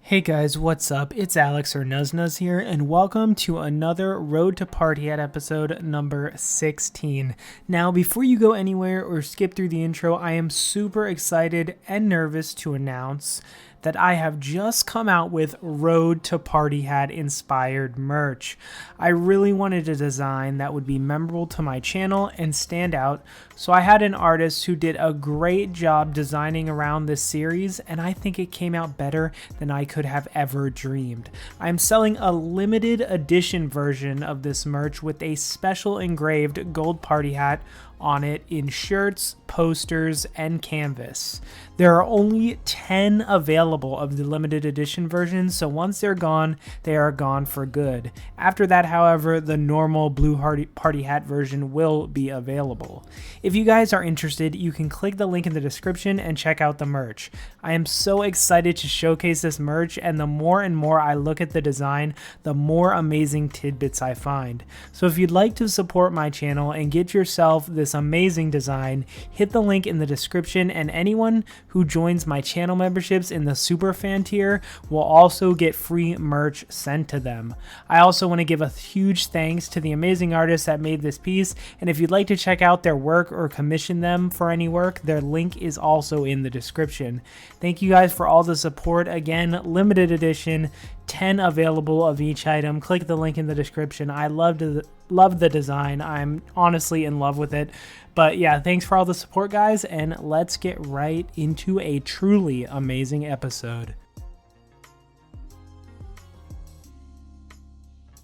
Hey guys, what's up? It's Alex or Nuzz here, and welcome to another Road to Partyhat episode number 16. Now, before you go anywhere or skip through the intro, I am super excited and nervous to announce that I have just come out with Road to Partyhat inspired merch. I really wanted a design that would be memorable to my channel and stand out, so I had an artist who did a great job designing around this series, and I think it came out better than I could have ever dreamed. I'm selling a limited edition version of this merch with a special engraved gold party hat on it in shirts, posters, and canvas. There are only 10 available of the limited edition version, so once they're gone, they are gone for good. After that, however, the normal blue party hat version will be available. If you guys are interested, you can click the link in the description and check out the merch. I am so excited to showcase this merch, and the more and more I look at the design, the more amazing tidbits I find. So if you'd like to support my channel and get yourself this amazing design, hit the link in the description, and anyone who joins my channel memberships in the super fan tier will also get free merch sent to them. I also want to give a huge thanks to the amazing artists that made this piece, and if you'd like to check out their work or commission them for any work, their link is also in the description. Thank you guys for all the support. Again, limited edition, 10 available of each item. Click the link in the description. I love the design. I'm honestly in love with it. But yeah, thanks for all the support, guys, and let's get right into a truly amazing episode.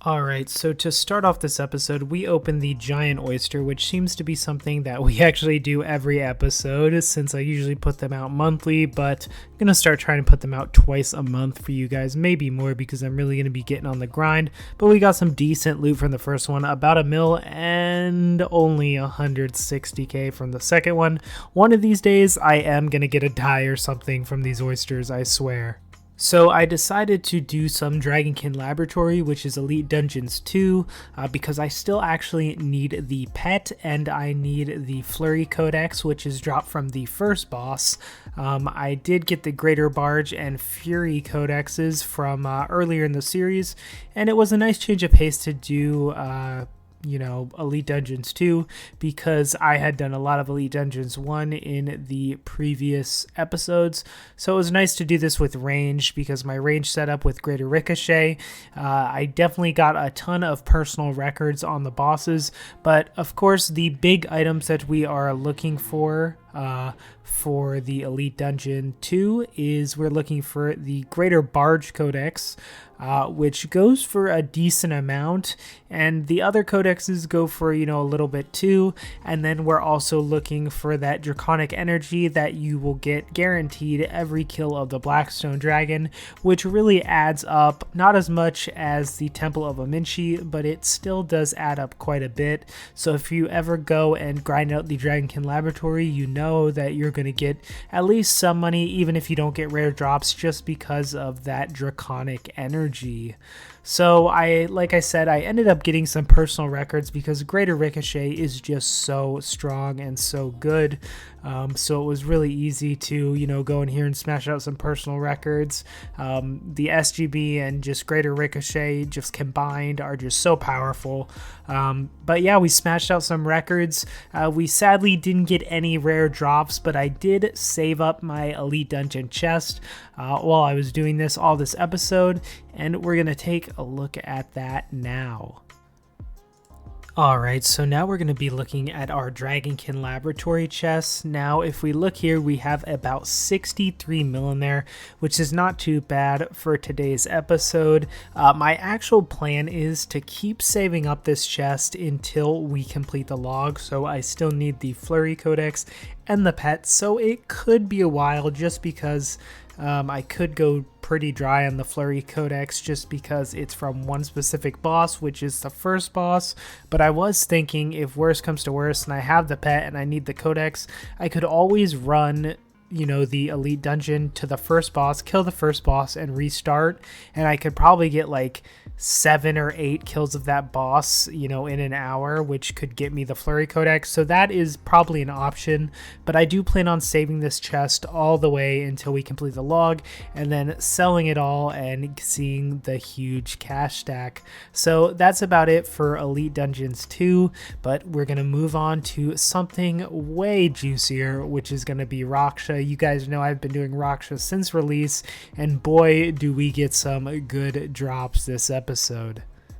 Alright, so to start off this episode, we open the giant oyster, which seems to be something that we actually do every episode, since I usually put them out monthly, but I'm going to start trying to put them out twice a month for you guys, maybe more, because I'm really going to be getting on the grind. But we got some decent loot from the first one, about $1 mil, and only 160k from the second one. One of these days, I am going to get a die or something from these oysters, I swear. So I decided to do some Dragonkin Laboratory, which is Elite Dungeons 2, because I still actually need the pet and I need the Flurry Codex, which is dropped from the first boss. I did get the Greater Barge and Fury Codexes from earlier in the series, and it was a nice change of pace to do Elite Dungeons 2, because I had done a lot of Elite Dungeons 1 in the previous episodes. So it was nice to do this with range, because my range setup with Greater Ricochet, I definitely got a ton of personal records on the bosses, but of course the big items that we are looking for the Elite Dungeon 2 is we're looking for the Greater Barge Codex, which goes for a decent amount, and the other codexes go for, a little bit too. And then we're also looking for that Draconic Energy that you will get guaranteed every kill of the Blackstone Dragon, which really adds up, not as much as the Temple of Amenshi, but it still does add up quite a bit. So if you ever go and grind out the Dragonkin Laboratory, you know that you're going to get at least some money, even if you don't get rare drops, just because of that Draconic Energy. So like I said, I ended up getting some personal records because Greater Ricochet is just so strong and so good. So it was really easy to, go in here and smash out some personal records. The SGB and just Greater Ricochet just combined are just so powerful. But yeah, we smashed out some records. We sadly didn't get any rare drops, but I did save up my Elite Dungeon chest while I was doing all this episode, and we're going to take a look at that now. Alright, so now we're going to be looking at our Dragonkin Laboratory chests. Now, if we look here, we have about 63 mil in there, which is not too bad for today's episode. My actual plan is to keep saving up this chest until we complete the log, so I still need the Flurry Codex and the pet, so it could be a while just because I could go pretty dry on the Flurry Codex just because it's from one specific boss, which is the first boss. But I was thinking, if worse comes to worse and I have the pet and I need the Codex, I could always run the elite dungeon to the first boss, kill the first boss, and restart. And I could probably get like 7 or 8 kills of that boss, in an hour, which could get me the Flurry Codex. So that is probably an option, but I do plan on saving this chest all the way until we complete the log and then selling it all and seeing the huge cash stack. So that's about it for Elite Dungeons 2, but we're going to move on to something way juicier, which is going to be Raksha. You guys know I've been doing Raksha since release, and boy, do we get some good drops this episode.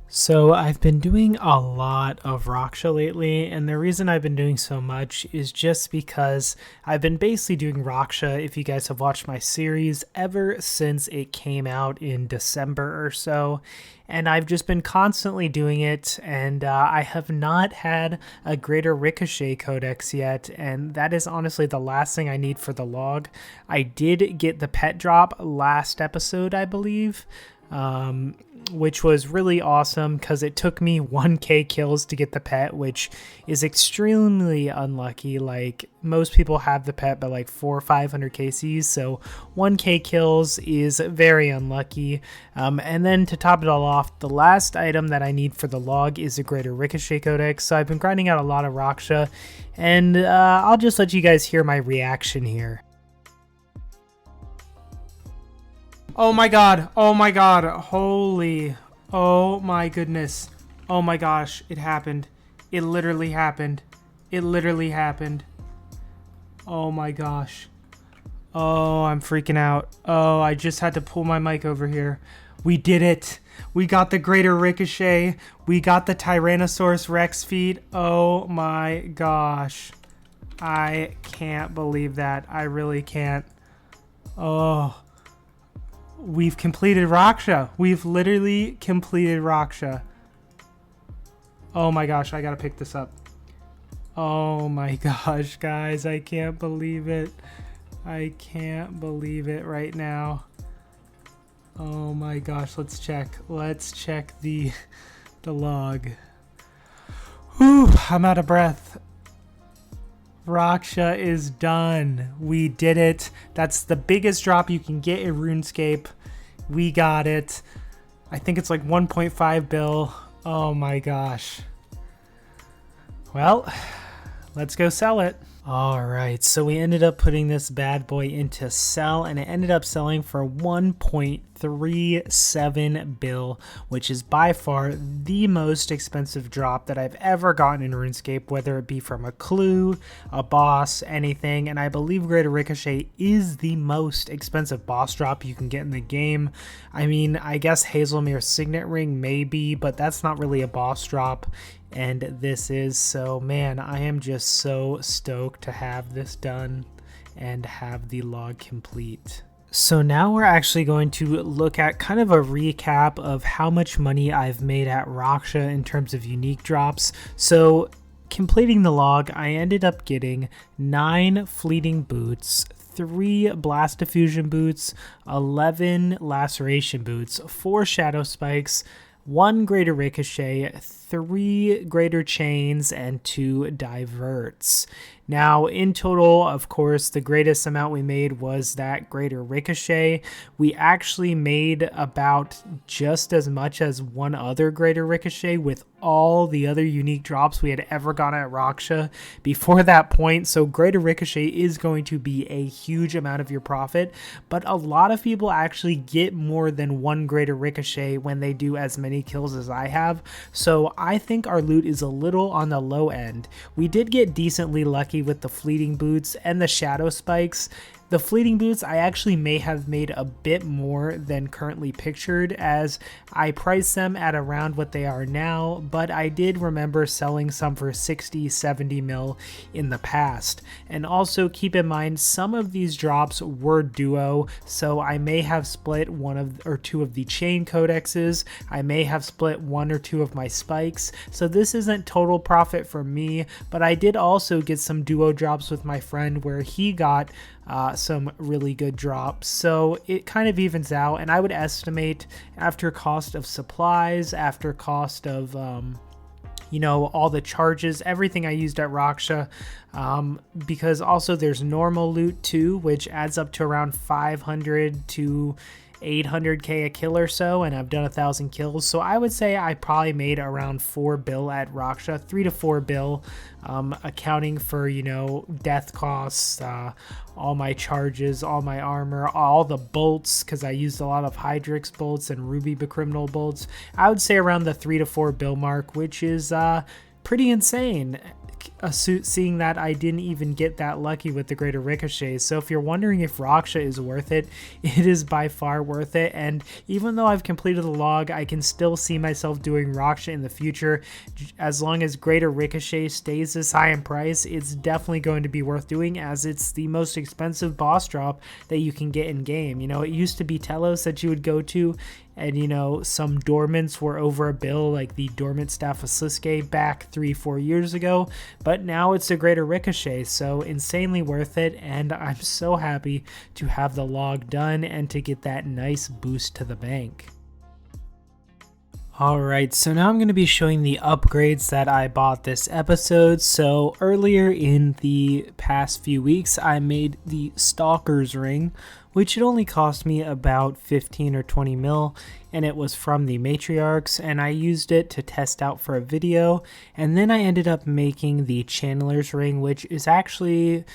So I've been doing a lot of Raksha lately, and the reason I've been doing so much is just because I've been basically doing Raksha, if you guys have watched my series, ever since it came out in December or so, and I've just been constantly doing it, and I have not had a Greater Ricochet Codex yet, and that is honestly the last thing I need for the log. I did get the pet drop last episode, I believe, which was really awesome because it took me 1k kills to get the pet, which is extremely unlucky. Like, most people have the pet by like 400 or 500 KCs, so 1k kills is very unlucky. And then to top it all off, the last item that I need for the log is a Greater Ricochet Codex, so I've been grinding out a lot of Raksha, and I'll just let you guys hear my reaction here. Oh my god, holy, oh my goodness, oh my gosh, it happened, it literally happened, oh my gosh, oh, I'm freaking out, oh, I just had to pull my mic over here. We did it, we got the Greater Ricochet, we got the Tyrannosaurus Rex feat, oh my gosh, I can't believe that, I really can't, oh. We've completed Raksha. We've literally completed Raksha. Oh my gosh, I gotta pick this up. Oh my gosh, guys, I can't believe it. I can't believe it right now. Oh my gosh, let's check. Let's check the log. Whew, I'm out of breath. Raksha is done. We did it. That's the biggest drop you can get in RuneScape. We got it. I think it's like 1.5 bill. Oh my gosh. Well, let's go sell it. All right, so we ended up putting this bad boy into sell, and it ended up selling for 1.37 bill, which is by far the most expensive drop that I've ever gotten in RuneScape, whether it be from a clue, a boss, anything. And I believe Greater Ricochet is the most expensive boss drop you can get in the game. I mean, I guess Hazelmere's Signet Ring maybe, but that's not really a boss drop. And this is, so man, I am just so stoked to have this done and have the log complete. So now we're actually going to look at kind of a recap of how much money I've made at Raksha in terms of unique drops. So completing the log, I ended up getting 9 fleeting boots, 3 blast diffusion boots, 11 laceration boots, 4 shadow spikes, 1 greater ricochet, 3 greater chains, and 2 diverts. Now, in total, of course, the greatest amount we made was that greater ricochet. We actually made about just as much as 1 other greater ricochet with all the other unique drops we had ever gotten at Raksha before that point. So greater ricochet is going to be a huge amount of your profit, but a lot of people actually get more than 1 greater ricochet when they do as many kills as I have. So I think our loot is a little on the low end. We did get decently lucky with the fleeting boots and the shadow spikes. The fleeting boots, I actually may have made a bit more than currently pictured, as I priced them at around what they are now, but I did remember selling some for 60, 70 mil in the past. And also keep in mind, some of these drops were duo, so I may have split 1 or 2 of the chain codexes. I may have split 1 or 2 of my spikes. So this isn't total profit for me, but I did also get some duo drops with my friend where he got some really good drops, so it kind of evens out. And I would estimate, after cost of supplies, after cost of all the charges, everything I used at Raksha, because also there's normal loot too, which adds up to around 500 to 800k a kill or so, and I've done 1,000 kills. So I would say I probably made around 4 bill at Raksha, 3 to 4 bill, accounting for, death costs, all my charges, all my armor, all the bolts, because I used a lot of Hydrix bolts and Ruby Criminal bolts. I would say around the 3 to 4 bill mark, which is pretty insane. Seeing that I didn't even get that lucky with the greater ricochets. So if you're wondering if Raksha is worth it, it is by far worth it. And even though I've completed the log, I can still see myself doing Raksha in the future. As long as greater ricochet stays this high in price, it's definitely going to be worth doing, as it's the most expensive boss drop that you can get in game. It used to be Telos that you would go to, and some dormants were over a bill, like the dormant staff of Sliske back 3-4 years ago, but now it's a greater ricochet, so insanely worth it. And I'm so happy to have the log done and to get that nice boost to the bank. Alright, so now I'm going to be showing the upgrades that I bought this episode. So earlier in the past few weeks, I made the Stalker's Ring, which it only cost me about 15 or 20 mil, and it was from the Matriarchs, and I used it to test out for a video. And then I ended up making the Channeler's Ring, which is actually,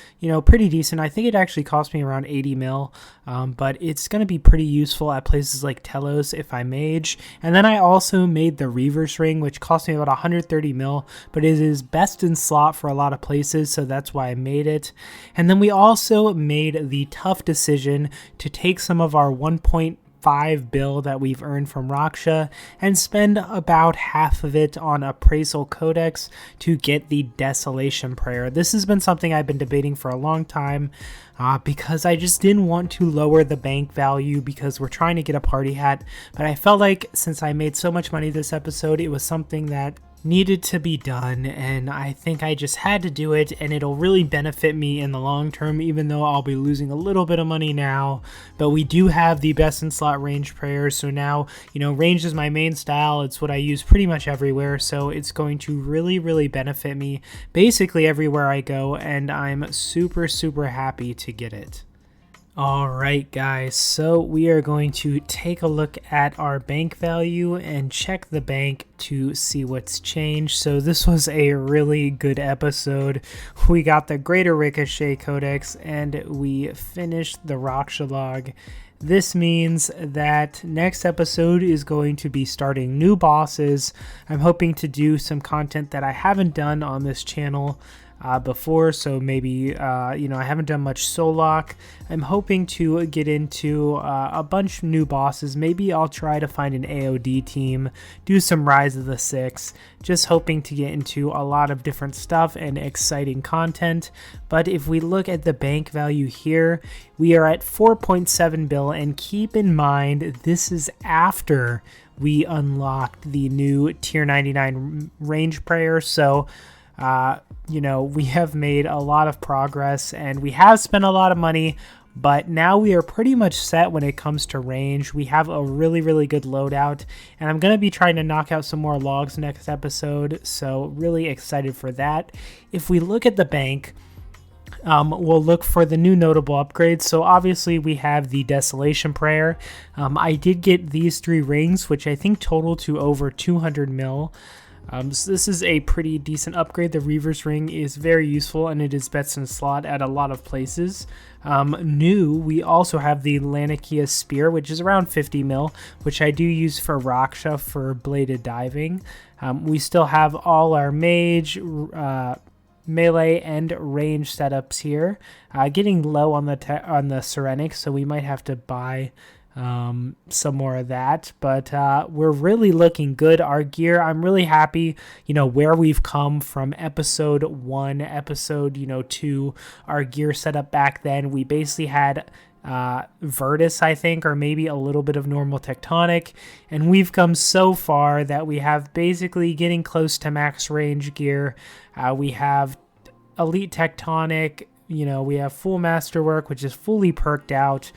pretty decent. I think it actually cost me around 80 mil, but it's going to be pretty useful at places like Telos if I mage. And then I also made the Reaver's Ring, which cost me about 130 mil, but it is best in slot for a lot of places, so that's why I made it. And then we also made the tough decision to take some of our 1.5 bill that we've earned from Raksha and spend about half of it on Appraisal Codex to get the Desolation Prayer. This has been something I've been debating for a long time, because I just didn't want to lower the bank value because we're trying to get a party hat, but I felt like since I made so much money this episode, it was something that needed to be done, and I think I just had to do it, and it'll really benefit me in the long term, even though I'll be losing a little bit of money now. But we do have the best in slot range prayers, so now range is my main style. It's what I use pretty much everywhere, so it's going to really benefit me basically everywhere I go, and I'm super happy to get it. Alright guys, so we are going to take a look at our bank value and check the bank to see what's changed. So this was a really good episode. We got the Greater Ricochet Codex and we finished the Raksha log. This means that next episode is going to be starting new bosses. I'm hoping to do some content that I haven't done on this channel before, so maybe I haven't done much Solok. I'm hoping to get into a bunch of new bosses. Maybe I'll try to find an AOD team, do some Rise of the Six, just hoping to get into a lot of different stuff and exciting content. But if we look at the bank value here, we are at 4.7 bill, and keep in mind this is after we unlocked the new tier 99 range prayer, so we have made a lot of progress and we have spent a lot of money, but now we are pretty much set when it comes to range. We have a really good loadout, and I'm going to be trying to knock out some more logs next episode, so really excited for that. If we look at the bank, we'll look for the new notable upgrades. So obviously we have the Desolation Prayer. I did get these 3 rings, which I think total to over 200 mil. So this is a pretty decent upgrade. The Reaver's Ring is very useful, and it is best in slot at a lot of places. New, we also have the Lanikia Spear, which is around 50 mil, which I do use for Raksha for bladed diving. We still have all our mage, melee, and range setups here. Getting low on the Serenic, so we might have to buy some more of that, but we're really looking good. Our gear, I'm really happy where we've come from episode 1, episode 2. Our gear setup back then, we basically had Virtus, I think, or maybe a little bit of normal Tectonic, and we've come so far that we have basically getting close to max range gear. We have Elite Tectonic, we have full Masterwork, which is fully perked out.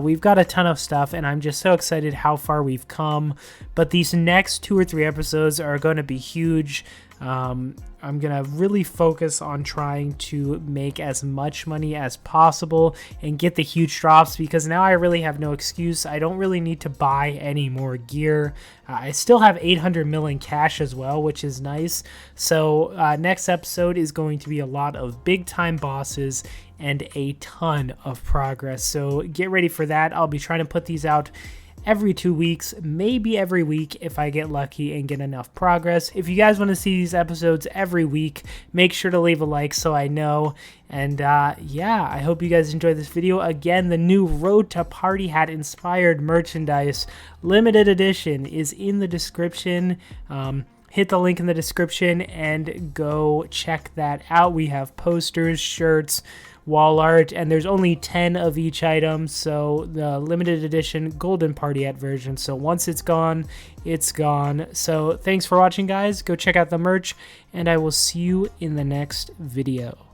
We've got a ton of stuff, and I'm just so excited how far we've come. But these next 2 or 3 episodes are going to be huge. I'm going to really focus on trying to make as much money as possible and get the huge drops, because now I really have no excuse. I don't really need to buy any more gear. I still have 800 mil in cash as well, which is nice. So next episode is going to be a lot of big time bosses and a ton of progress. So get ready for that. I'll be trying to put these out every 2 weeks, maybe every week if I get lucky and get enough progress. If you guys want to see these episodes every week, make sure to leave a like so I know. And yeah, I hope you guys enjoyed this video. Again, the new Road to Partyhat inspired merchandise limited edition is in the description. Hit the link in the description and go check that out. We have posters, shirts, wall art, and there's only 10 of each item, so the limited edition golden Partyhat version. So once it's gone, it's gone. So thanks for watching, guys. Go check out the merch, and I will see you in the next video.